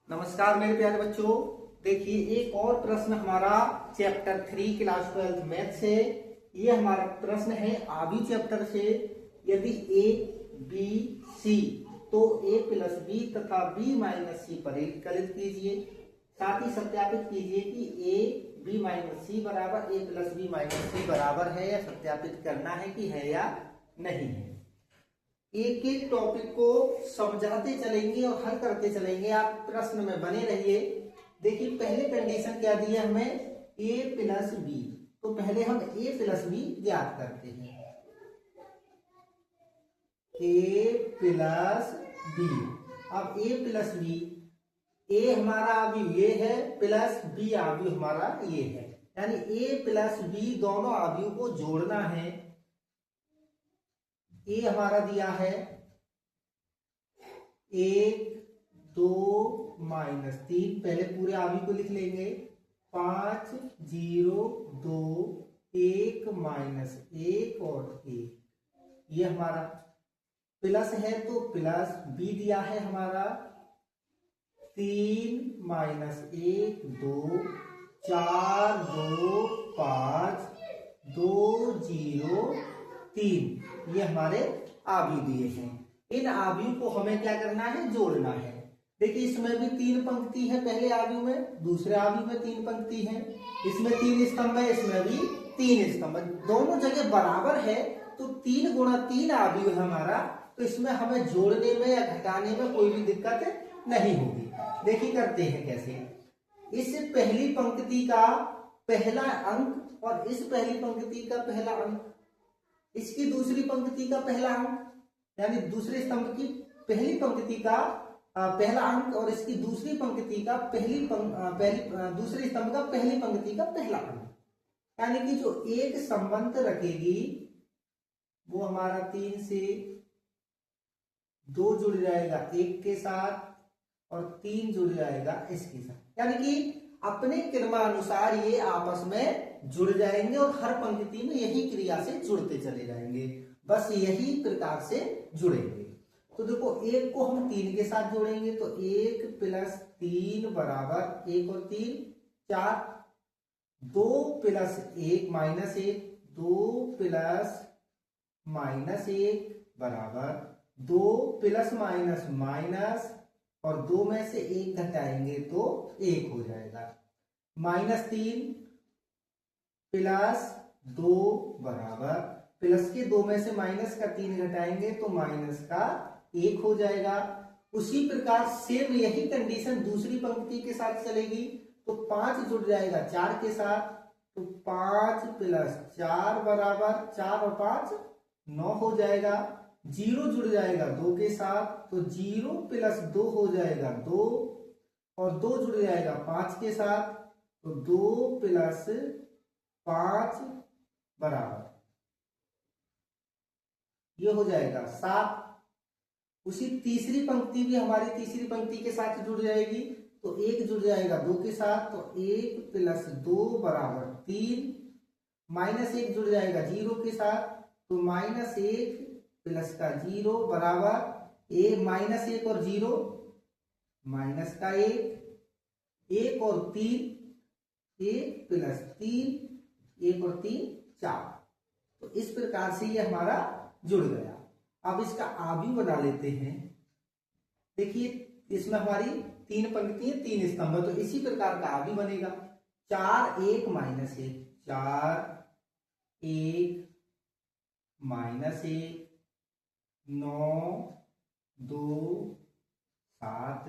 नमस्कार मेरे प्यारे बच्चों। देखिए एक और प्रश्न हमारा चैप्टर 3 क्लास 12 मैथ से। ये हमारा प्रश्न है आबी चैप्टर से। यदि ए बी सी तो ए प्लस बी तथा बी माइनस सी परिकलित कीजिए। साथ ही सत्यापित कीजिए कि ए बी माइनस सी बराबर ए प्लस बी माइनस सी बराबर है या सत्यापित करना है कि है या नहीं है। एक एक टॉपिक को समझाते चलेंगे और हल करते चलेंगे। आप प्रश्न में बने रहिए। देखिए पहले कंडीशन क्या दी है हमें, a प्लस बी। तो पहले हम a प्लस बी ज्ञात करते हैं। a plus B. अब a प्लस बी, a हमारा अवयव ये है, प्लस b अवयव हमारा ये है, यानी a प्लस बी दोनों अवयव को जोड़ना है। ए हमारा दिया है 1 2 -3। पहले पूरे अवयव को लिख लेंगे 5 0 2 1 -1 और 1। ये हमारा प्लस है तो प्लस बी दिया है हमारा 3 -1 2 4 2 5 2 0 3। ये हमारे आव्यूह दिए हैं। इन आव्यूह को हमें क्या करना है, जोड़ना है। देखिए इसमें भी 3 पंक्ति है पहले आव्यूह में, दूसरे आव्यूह में 3 पंक्ति है। इसमें 3 स्तंभ है, इसमें भी 3 स्तंभ है। दोनों जगह बराबर है तो 3 गुणा 3 आव्यूह है हमारा। तो इसमें हमें जोड़ने में या घटाने में कोई भी दिक्कत नहीं होगी। देखिए करते हैं कैसे। इस पहली पंक्ति का पहला अंक और इस पहली पंक्ति का पहला अंक, इसकी दूसरी पंक्ति का पहला अंक, यानी दूसरे स्तंभ की पहली पंक्ति का पहला अंक और इसकी दूसरी पंक्ति का दूसरे स्तंभ का पहली पंक्ति का पहला अंक, यानी कि जो एक संबंध रखेगी वो हमारा 3 से 2 जुड़ जाएगा 1 के साथ और 3 जुड़ जाएगा इसके साथ, यानी कि अपने क्रमानुसार ये आपस में जुड़ जाएंगे और हर पंक्ति में यही क्रिया से जुड़ते चले जाएंगे। बस यही प्रकार से जुड़ेंगे। तो देखो 1 को हम 3 के साथ जोड़ेंगे तो 1 प्लस 3 बराबर 1 और 3 4। 2 प्लस 1 माइनस 1, 2 प्लस माइनस 1 बराबर 2 प्लस माइनस माइनस और 2 में से 1 घटाएंगे तो 1 हो जाएगा। -3 प्लस 2 बराबर, प्लस के 2 में से माइनस का 3 घटाएंगे तो माइनस का 1 हो जाएगा। उसी प्रकार सेम यही कंडीशन दूसरी पंक्ति के साथ चलेगी। तो 5 जुड़ जाएगा 4 के साथ, तो 5 प्लस 4 बराबर 4 और 5 9 हो जाएगा। 0 जुड़ जाएगा 2 के साथ, तो 0 प्लस 2 हो जाएगा 2 और 2 जुड़ जाएगा 5 के साथ, तो 2 प्लस 5 बराबर ये हो जाएगा 7। उसी तीसरी पंक्ति भी हमारी तीसरी पंक्ति के साथ जुड़ जाएगी, तो 1 जुड़ जाएगा 2 के साथ, तो 1 प्लस 2 बराबर 3। -1 जुड़ जाएगा 0 के साथ, तो -1 प्लस का 0 बराबर -1 और 0 माइनस का 1 और 3, 1 प्लस 3, 1 और 3 4। तो इस प्रकार से ये हमारा जुड़ गया। अब इसका आव्यूह बना लेते हैं। देखिए इसमें हमारी 3 पंक्ति है 3 स्तंभ है, तो इसी प्रकार का आव्यूह बनेगा। 4 1 -1, 4 1 -1 9 2 7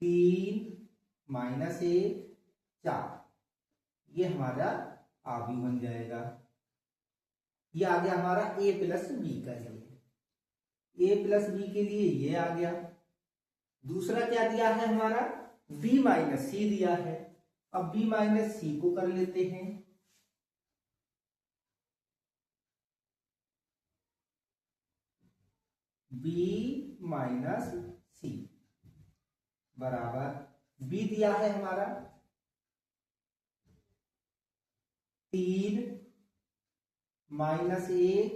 3 -1 4। ये हमारा आव्यूह बन जाएगा। ये आ गया हमारा a प्लस बी का लिए। a प्लस बी के लिए ये आ गया। दूसरा क्या दिया है हमारा, b माइनस सी दिया है। अब b माइनस सी को कर लेते हैं। b माइनस सी बराबर, b दिया है हमारा 3 -1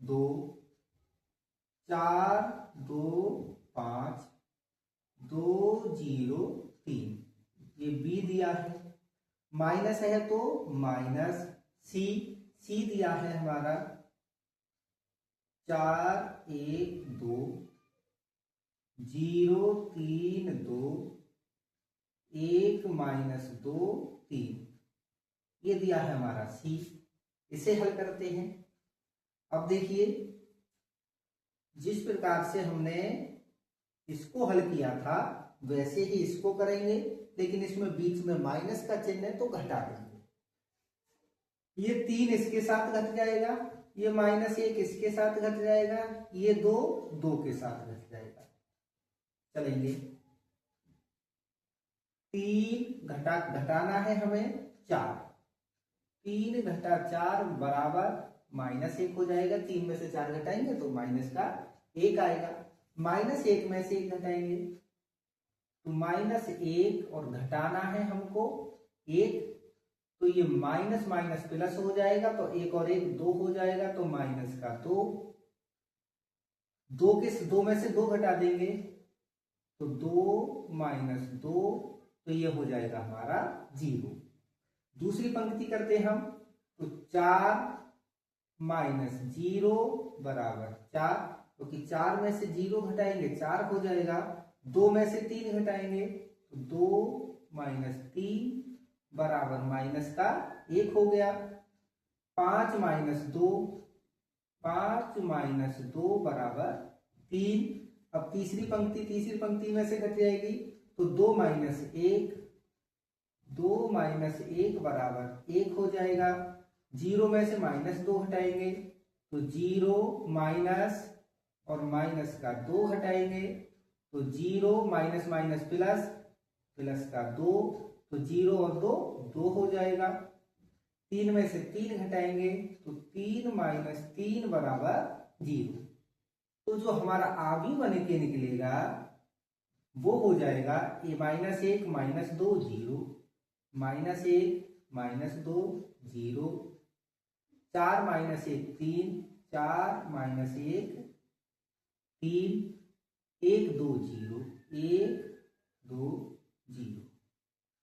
2 4 2 5 2 203, ये बी दिया है, माइनस है तो माइनस सी, सी दिया है हमारा 412 1 माइनस 2 3, ये दिया है हमारा सी। इसे हल करते हैं। अब देखिए जिस प्रकार से हमने इसको हल किया था वैसे ही इसको करेंगे, लेकिन इसमें बीच में माइनस का चिन्ह है तो घटा देंगे। ये 3 इसके साथ घट जाएगा, ये -1 इसके साथ घट जाएगा, ये 2 के साथ घट जाएगा। चलेंगे 3 घटाना है हमें 4, 3 घटा 4 बराबर -1 हो जाएगा। 3 में से 4 घटाएंगे तो माइनस का 1 आएगा, -1 में से 1 घटाएंगे तो -1 और घटाना है हमको 1, तो ये माइनस माइनस प्लस हो जाएगा, तो 1 और 1 2 हो जाएगा, तो माइनस का 2, 2 में से 2 घटा देंगे तो 2 माइनस 2, तो ये हो जाएगा हमारा 0। दूसरी पंक्ति करते हम, तो 4 माइनस 0 बराबर 4, क्योंकि 4 में से 0 घटाएंगे 4 हो जाएगा, 2 में से 3 घटाएंगे तो 2 माइनस 3 बराबर माइनस का 1 हो गया। 5 माइनस 2, 5 माइनस 2 बराबर 3। अब तीसरी पंक्ति में से घट जाएगी तो 2 माइनस 1, 2 माइनस 1 बराबर 1 हो जाएगा। 0 में से -2 हटाएंगे तो 0 माइनस और माइनस का 2 हटाएंगे तो 0 माइनस माइनस प्लस, प्लस का 2, तो 0 और 2 हो जाएगा। 3 में से 3 घटाएंगे तो 3 माइनस 3 बराबर 0। तो जो हमारा आवी बन के निकलेगा वो हो जाएगा -1 -2 0, -1 -2 0, 4 -1 3, 4 -1 3, 1 2 0, 1 2 0,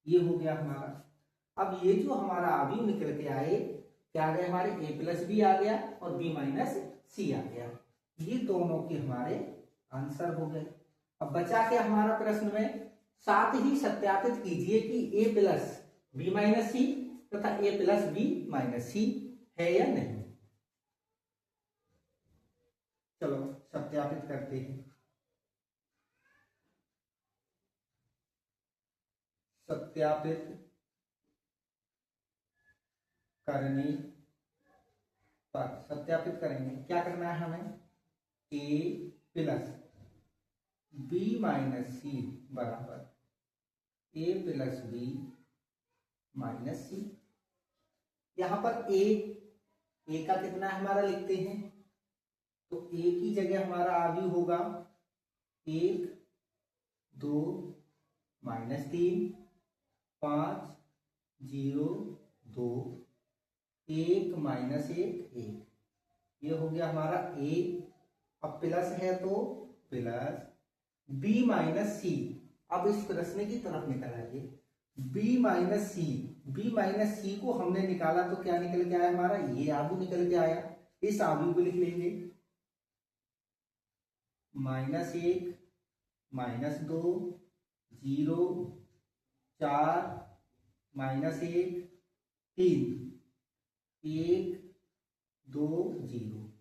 ये हो गया हमारा। अब ये जो हमारा अवयव निकल के आए, क्या आ गया हमारे a प्लस बी आ गया और b माइनस सी आ गया। ये दोनों के हमारे आंसर हो गए। अब बचा के हमारा प्रश्न में साथ ही सत्यापित कीजिए कि a प्लस बी माइनस सी तथा a प्लस बी माइनस सी है या नहीं। चलो सत्यापित करते हैं। सत्यापित करने पर सत्यापित करेंगे, क्या करना है हमें, a प्लस बी माइनस सी बराबर a प्लस बी माइनस सी। यहां पर a का कितना हमारा लिखते हैं, तो a की जगह हमारा अवयव होगा 1 2 -3 5 0 2 1 -1 1, ये हो गया हमारा a। अब प्लस है तो प्लस b माइनस सी। अब इस प्रश्न की तरफ निकल आइए, b माइनस सी को हमने निकाला तो क्या निकल के आया हमारा, ये आगू निकल के आया। इस आगू को लिख लेंगे -1 -2 0 4 -1 3 1 2 0,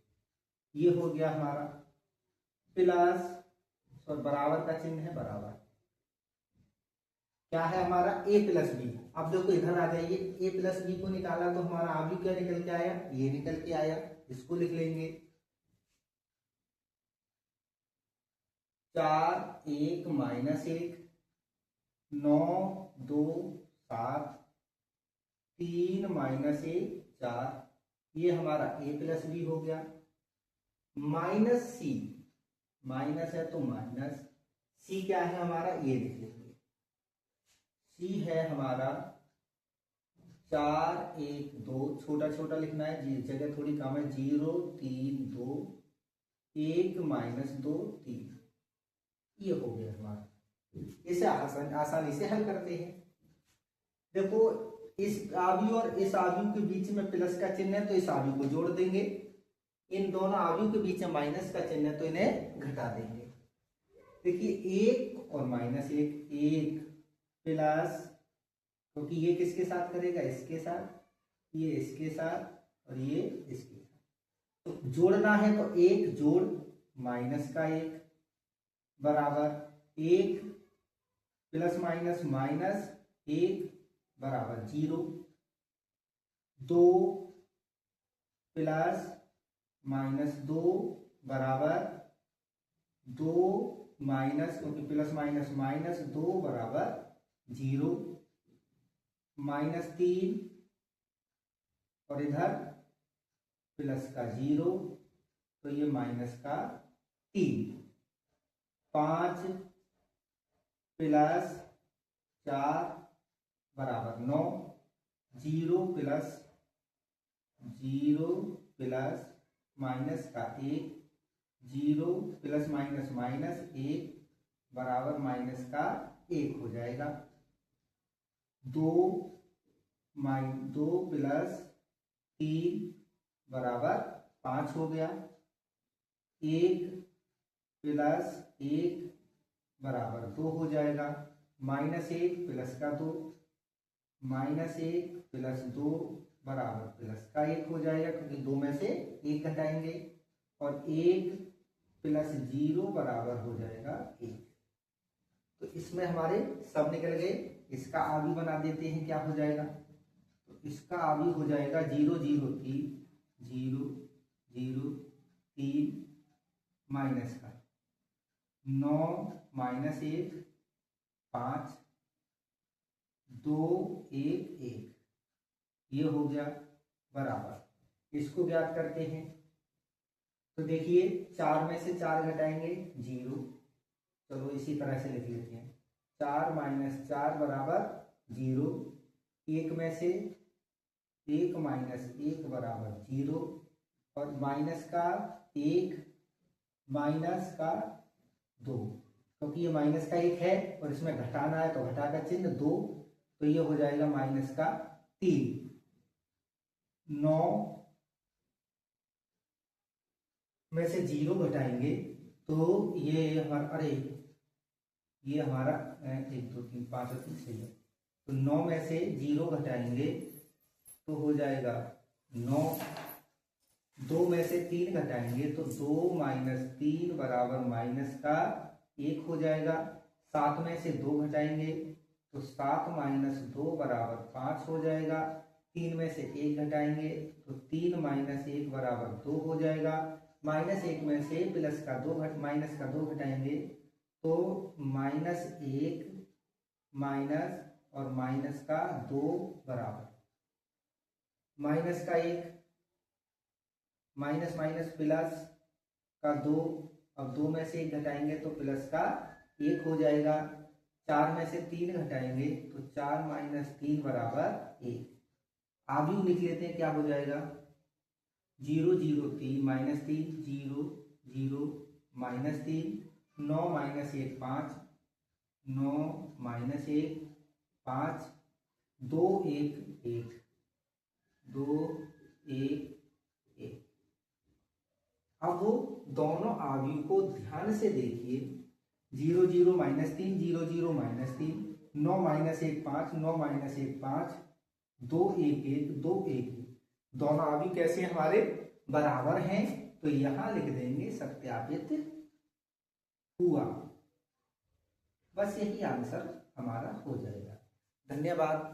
ये हो गया हमारा प्लस और बराबर का चिन्ह है बराबर, क्या है हमारा a प्लस बी। अब देखो इधर आ जाइए, a प्लस बी को निकाला तो हमारा अभी क्या निकल के आया, ये निकल के आया। इसको लिख लेंगे 4 1 -1 9 2 7 3 -1 4, ये हमारा a प्लस बी हो गया। माइनस सी, माइनस है तो माइनस, सी क्या है हमारा, ये लिख लेंगे, सी है हमारा 4 1 2, छोटा छोटा लिखना है, जगह थोड़ी कम है, 0 3 2 1 -2 3, ये हो गया हमारा इसे आसानी से हल करते हैं। देखो इस आव्यूह और इस आव्यूह के बीच में प्लस का चिन्ह है तो इस आव्यूह को जोड़ देंगे, इन दोनों आव्यूह के बीच में माइनस का चिन्ह है तो इन्हें घटा देंगे। देखिए एक और माइनस एक, एक प्लस, क्योंकि ये किसके साथ करेगा, इसके साथ, ये इसके साथ और ये इसके साथ, तो जोड़ना है तो एक जोड़ माइनस का एक बराबर एक प्लस माइनस माइनस एक बराबर 0, 2 प्लस माइनस 2 बराबर 2 माइनस, क्योंकि प्लस माइनस माइनस 2 बराबर 0, माइनस 3 और इधर प्लस का 0 तो ये माइनस का 3, 5 प्लस 4 बराबर 9, 0 प्लस माइनस का 1, 0 प्लस माइनस माइनस 1 बराबर माइनस का 1 हो जाएगा। 2 प्लस 3 बराबर 5 हो गया। 1 प्लस 1 बराबर 2 हो जाएगा। माइनस 1 प्लस का 2, माइनस 1 प्लस 2 बराबर प्लस का 1 हो जाएगा, क्योंकि 2 में से 1 घटाएंगे, और 1 प्लस 0 बराबर हो जाएगा 1। तो इसमें हमारे सब निकल गए। इसका आवी बना देते हैं, क्या हो जाएगा, तो इसका आवी हो जाएगा 0 0 3 0 0 3 माइनस का 9 माइनस 1 5 2 1 1, ये हो गया बराबर। इसको ज्ञात करते हैं तो देखिए 4 में से 4 घटाएंगे 0, चलो इसी तरह से लिख लेते हैं। 4 माइनस 4 बराबर 0, 1 में से 1 माइनस 1 बराबर 0, और माइनस का 1 माइनस का 2, क्योंकि ये माइनस का 1 है और इसमें घटाना है तो घटा का चिन्ह 2, तो ये हो जाएगा माइनस का 3। 9 में से 0 घटाएंगे तो ये हमारा, अरे ये हमारा 1 2 3 5 और 3 सही है, तो 9 में से 0 घटाएंगे तो हो जाएगा 9। 2 में से 3 घटाएंगे तो 2 माइनस 3 बराबर माइनस का 1 हो जाएगा। 7 में से 2 घटाएंगे तो 7 माइनस 2 बराबर 5 हो जाएगा। 3 में से 1 घटाएंगे तो 3 माइनस 1 बराबर 2 हो जाएगा। माइनस 1 में से प्लस का 2 माइनस का 2 घटाएंगे तो माइनस 1 माइनस और माइनस का 2 बराबर माइनस का 1, माइनस माइनस प्लस का 2, अब 2 में से 1 घटाएंगे तो प्लस का 1 हो जाएगा। 4 में से 3 घटाएंगे तो 4 माइनस 3 बराबर 1। आगे लिख लेते हैं, क्या हो जाएगा 0 0 3 माइनस 3 0 0 माइनस 3, 9 माइनस 1 5, 9 माइनस 1 5, 2 1 1 2 1 1। अब वो दोनों आव्यूह को ध्यान से देखिए, 0 0 माइनस 3 0 0 माइनस 3, 9 माइनस 1 5 9 माइनस 1 5, 2 1 1 2 1 1। दोनों आव्यूह कैसे हमारे बराबर हैं, तो यहां लिख देंगे सत्यापित हुआ। बस यही आंसर हमारा हो जाएगा। धन्यवाद।